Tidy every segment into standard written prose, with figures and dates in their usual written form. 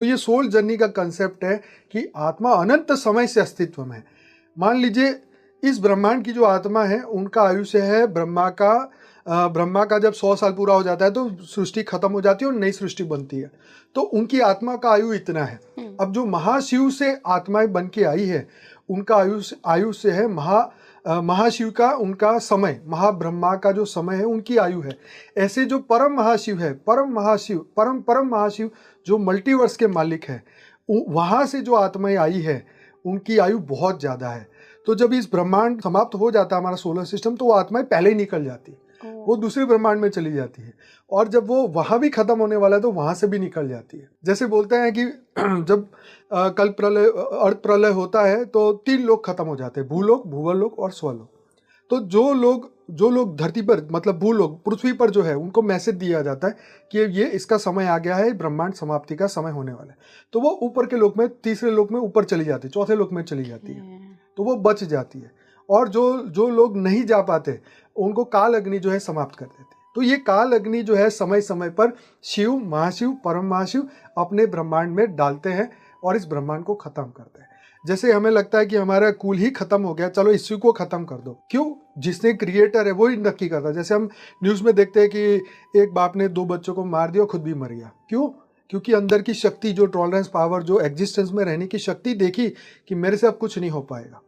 तो ये soul journey का कंसेप्ट है कि आत्मा अनंत समय से अस्तित्व में है। मान लीजिए इस ब्रह्मांड की जो आत्मा है उनका आयुष्य है ब्रह्मा का जब 100 साल पूरा हो जाता है तो सृष्टि खत्म हो जाती है और नई सृष्टि बनती है, तो उनकी आत्मा का आयु इतना है। अब जो महाशिव से आत्माएं बन के आई है उनका आयुष्य है महाशिव का उनका समय, महाब्रह्मा का जो समय है उनकी आयु है। ऐसे जो परम महाशिव है, परम महाशिव जो मल्टीवर्स के मालिक है, वहाँ से जो आत्माएं आई है उनकी आयु बहुत ज़्यादा है। तो जब इस ब्रह्मांड समाप्त हो जाता है हमारा सोलर सिस्टम, तो वो आत्माएं पहले ही निकल जाती है, वो दूसरे ब्रह्मांड में चली जाती है। और जब वो वहाँ भी खत्म होने वाला है तो वहाँ से भी निकल जाती है। जैसे बोलते हैं कि जब कल प्रलय अर्थ प्रलय होता है तो 3 लोग खत्म हो जाते हैं, भूलोक, भूवरलोक और स्वलोक। तो जो लोग धरती पर मतलब भूलोक पृथ्वी पर जो है उनको मैसेज दिया जाता है कि ये इसका समय आ गया है, ब्रह्मांड समाप्ति का समय होने वाला है, तो वो ऊपर के लोक में, तीसरे लोक में ऊपर चली जाती है, चौथे लोक में चली जाती है, तो वो बच जाती है। और जो लोग नहीं जा पाते उनको काल अग्नि जो है समाप्त कर देती है। तो ये काल अग्नि जो है समय समय पर शिव, महाशिव, परम महाशिव अपने ब्रह्मांड में डालते हैं और इस ब्रह्मांड को खत्म करते हैं। जैसे हमें लगता है कि हमारा कुल ही खत्म हो गया, चलो इसी को खत्म कर दो। क्यों? जिसने क्रिएटर है वो ही नक्की करता है। जैसे हम न्यूज़ में देखते हैं कि एक बाप ने 2 बच्चों को मार दिया और खुद भी मर गया। क्यों? क्योंकि अंदर की शक्ति, जो टॉलरेंस पावर, जो एग्जिस्टेंस में रहने की शक्ति देखी कि मेरे से अब कुछ नहीं हो पाएगा,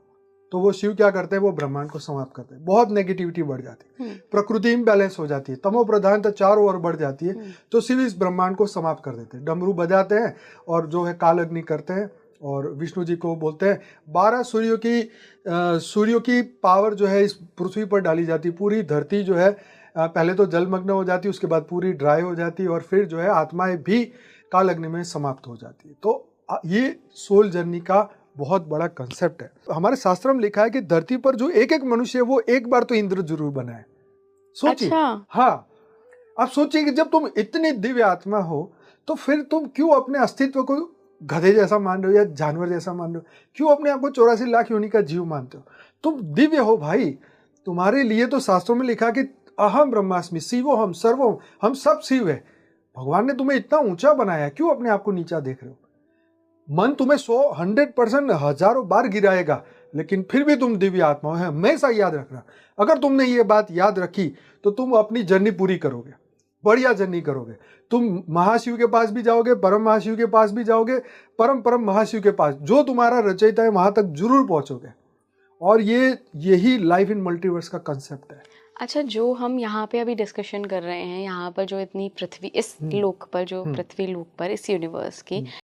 तो वो शिव क्या करते हैं, वो ब्रह्मांड को समाप्त करते हैं। बहुत नेगेटिविटी बढ़ जाती है, प्रकृति इम्बैलेंस हो जाती है, तमो प्रधानता चारों ओर बढ़ जाती है, तो शिव इस ब्रह्मांड को समाप्त कर देते हैं। डमरू बजाते हैं और जो है काल अग्नि करते हैं और विष्णु जी को बोलते हैं 12 सूर्यों की पावर जो है इस पृथ्वी पर डाली जाती है। पूरी धरती जो है पहले तो जलमग्न हो जाती है, उसके बाद पूरी ड्राई हो जाती है और फिर जो है आत्माएं भी काल अग्नि में समाप्त हो जाती है। तो ये सोल जर्नी का बहुत बड़ा कंसेप्ट है। हमारे शास्त्र में लिखा है कि धरती पर जो एक एक मनुष्य है वो एक बार तो इंद्र जरूर बना है। सोचिए। अच्छा। हाँ, आप सोचिए कि जब तुम इतनी दिव्य आत्मा हो तो फिर तुम क्यों अपने अस्तित्व को गधे जैसा मान रहे हो या जानवर जैसा मान रहे हो? क्यों अपने आप को 84 लाख योनि का जीव मानते हो? तुम दिव्य हो भाई। तुम्हारे लिए तो शास्त्रों में लिखा कि अहम ब्रह्मास्मि शिवोहम सर्वोहम, हम सब शिव है। भगवान ने तुम्हें इतना ऊंचा बनाया, क्यों अपने आप को नीचा देख रहे हो? मन तुम्हें 100% हजारों बार गिराएगा, लेकिन फिर भी तुम दिव्य आत्मा हो। हमेशा याद रखना, अगर तुमने ये बात याद रखी तो तुम अपनी जर्नी पूरी करोगे, बढ़िया जर्नी करोगे। तुम महाशिव के पास भी जाओगे, परम महाशिव के पास भी जाओगे, परम महाशिव के पास, जो तुम्हारा रचयिता है वहां तक जरूर पहुंचोगे। और यही लाइफ इन मल्टीवर्स का कंसेप्ट है। अच्छा, जो हम यहाँ पे अभी डिस्कशन कर रहे हैं, यहाँ पर जो इतनी पृथ्वी, इस लोक पर, जो पृथ्वी लोक पर, इस यूनिवर्स की